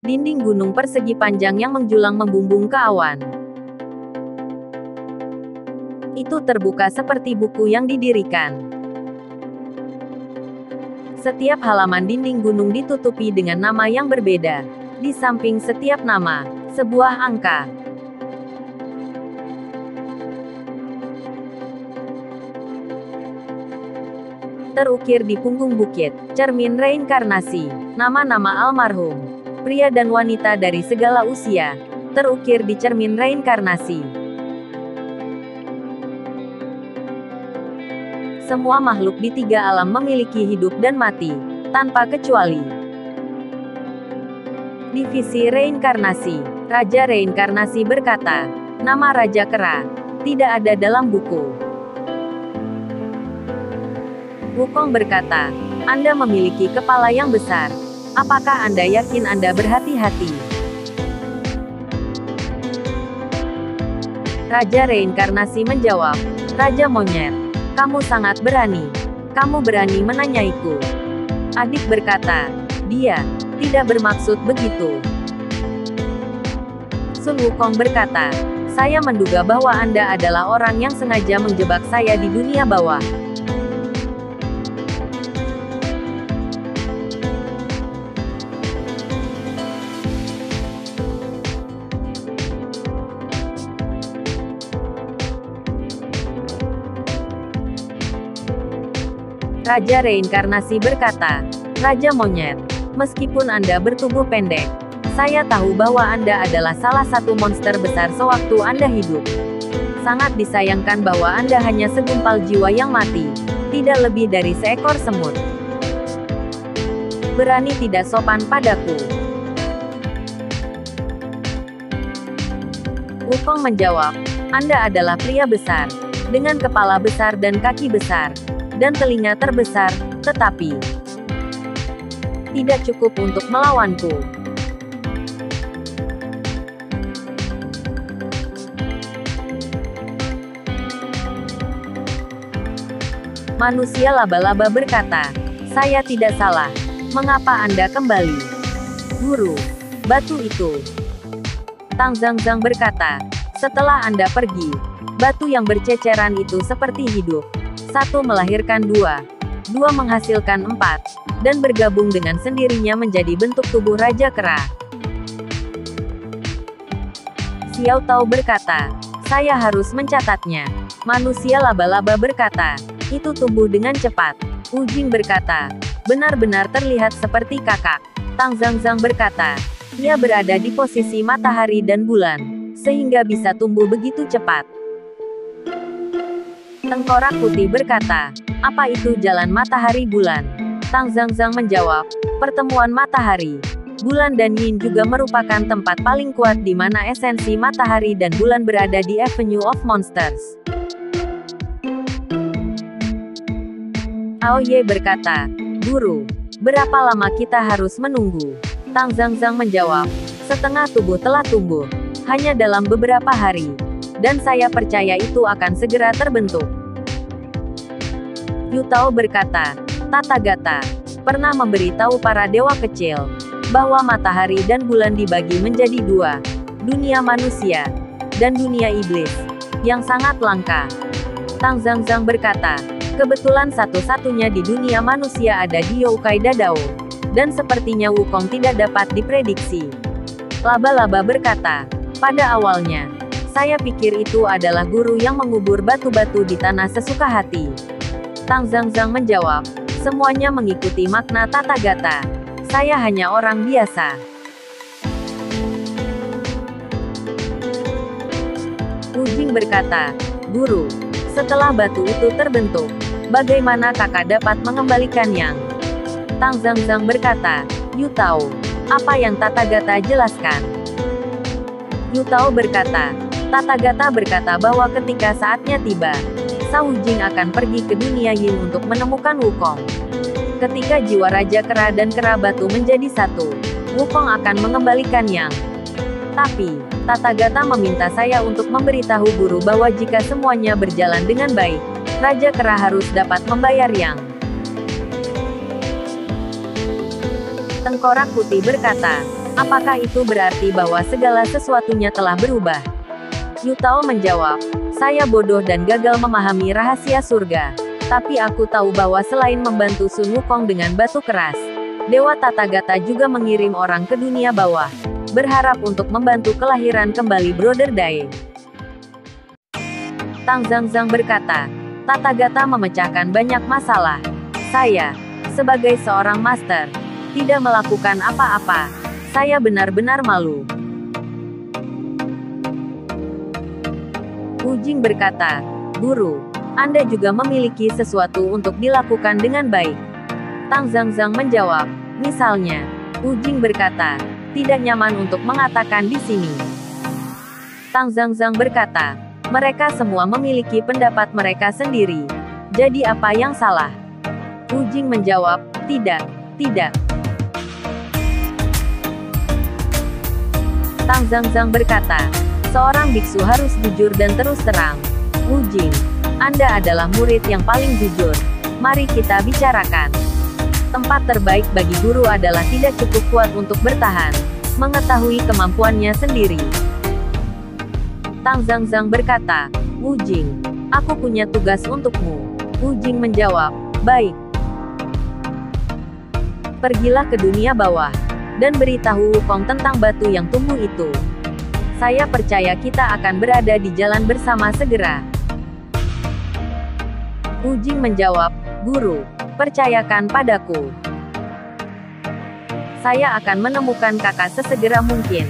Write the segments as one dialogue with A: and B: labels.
A: Dinding gunung persegi panjang yang menjulang membumbung ke awan. Itu terbuka seperti buku yang didirikan. Setiap halaman dinding gunung ditutupi dengan nama yang berbeda. Di samping setiap nama, sebuah angka. Terukir di punggung bukit, cermin reinkarnasi, nama-nama almarhum, pria dan wanita dari segala usia, terukir di cermin reinkarnasi. Semua makhluk di tiga alam memiliki hidup dan mati, tanpa kecuali. Divisi reinkarnasi, Raja Reinkarnasi berkata, nama Raja Kera tidak ada dalam buku. Wukong berkata, Anda memiliki kepala yang besar. Apakah Anda yakin Anda berhati-hati? Raja Reinkarnasi menjawab, Raja Monyet, kamu sangat berani. Kamu berani menanyaiku. Adik berkata, dia tidak bermaksud begitu. Sun Wukong berkata, saya menduga bahwa Anda adalah orang yang sengaja menjebak saya di dunia bawah. Raja Reinkarnasi berkata, Raja Monyet, meskipun Anda bertubuh pendek, saya tahu bahwa Anda adalah salah satu monster besar sewaktu Anda hidup. Sangat disayangkan bahwa Anda hanya segumpal jiwa yang mati, tidak lebih dari seekor semut. Berani tidak sopan padaku. Wukong menjawab, Anda adalah pria besar, dengan kepala besar dan kaki besar, dan telinga terbesar, tetapi tidak cukup untuk melawanku. Manusia laba-laba berkata, saya tidak salah. Mengapa Anda kembali? Guru, batu itu. Tang Zhang berkata, setelah Anda pergi, batu yang berceceran itu seperti hidup. Satu melahirkan dua, dua menghasilkan empat, dan bergabung dengan sendirinya menjadi bentuk tubuh Raja Kera. Xiao Tao berkata, saya harus mencatatnya. Manusia laba-laba berkata, itu tumbuh dengan cepat. Wu Jing berkata, benar-benar terlihat seperti kakak. Tang Zhang berkata, ia berada di posisi matahari dan bulan, sehingga bisa tumbuh begitu cepat. Tengkorak Putih berkata, apa itu jalan matahari bulan? Tang Zhang menjawab, pertemuan matahari, bulan dan yin juga merupakan tempat paling kuat di mana esensi matahari dan bulan berada di Avenue of Monsters. Aoye berkata, guru, berapa lama kita harus menunggu? Tang Zhang menjawab, setengah tubuh telah tumbuh, hanya dalam beberapa hari. Dan saya percaya itu akan segera terbentuk. Yu Tao berkata, Tathagata pernah memberitahu para dewa kecil bahwa matahari dan bulan dibagi menjadi dua, dunia manusia dan dunia iblis, yang sangat langka. Tang Zhang berkata, kebetulan satu-satunya di dunia manusia ada di Youkai Dadao, dan sepertinya Wukong tidak dapat diprediksi. Laba-laba berkata, pada awalnya, saya pikir itu adalah guru yang mengubur batu-batu di tanah sesuka hati. Tang Zhang menjawab, semuanya mengikuti makna Tathagata. Saya hanya orang biasa. Wu Jing berkata, guru, setelah batu itu terbentuk, bagaimana kakak dapat mengembalikan yang? Tang Zhang berkata, Yu Tao, apa yang Tathagata jelaskan? Yu Tao berkata, Tathagata berkata bahwa ketika saatnya tiba, Shao Jing akan pergi ke dunia yin untuk menemukan Wukong. Ketika jiwa Raja Kera dan Kera Batu menjadi satu, Wukong akan mengembalikan yang. Tapi, Tathagata meminta saya untuk memberitahu guru bahwa jika semuanya berjalan dengan baik, Raja Kera harus dapat membayar yang. Tengkorak Putih berkata, Apakah itu berarti bahwa segala sesuatunya telah berubah? Yutao menjawab, saya bodoh dan gagal memahami rahasia surga. Tapi aku tahu bahwa selain membantu Sun Wukong dengan batu keras, Dewa Tathagata juga mengirim orang ke dunia bawah, berharap untuk membantu kelahiran kembali Brother Dai. Tang Zhangzhang berkata, Tathagata memecahkan banyak masalah. Saya, sebagai seorang master, tidak melakukan apa-apa. Saya benar-benar malu. Wu Jing berkata, Guru, Anda juga memiliki sesuatu untuk dilakukan dengan baik. Tang Zhangzhang menjawab, misalnya. Wu Jing berkata, tidak nyaman untuk mengatakan di sini. Tang Zhangzhang berkata, mereka semua memiliki pendapat mereka sendiri. Jadi apa yang salah? Wu Jing menjawab, tidak. Tang Zhangzhang berkata, seorang biksu harus jujur dan terus terang. Wu Jing, Anda adalah murid yang paling jujur. Mari kita bicarakan. Tempat terbaik bagi guru adalah tidak cukup kuat untuk bertahan, mengetahui kemampuannya sendiri. Tang Zhangzhang berkata, Wu Jing, aku punya tugas untukmu. Wu Jing menjawab, baik. Pergilah ke dunia bawah, dan beritahu Wukong tentang batu yang tumbuh itu. Saya percaya kita akan berada di jalan bersama segera. Wu Jing menjawab, Guru, percayakan padaku. Saya akan menemukan kakak sesegera mungkin.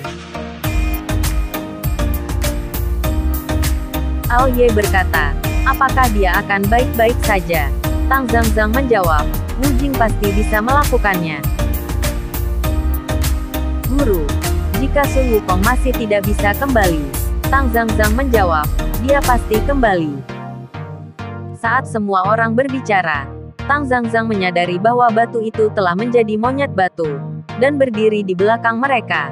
A: Ao Ye berkata, apakah dia akan baik-baik saja? Tang Zhangzhang menjawab, Wu Jing pasti bisa melakukannya. Guru, jika Sun Wukong masih tidak bisa kembali, Tang Zhangzhang menjawab, dia pasti kembali. Saat semua orang berbicara, Tang Zhangzhang menyadari bahwa batu itu telah menjadi monyet batu, dan berdiri di belakang mereka.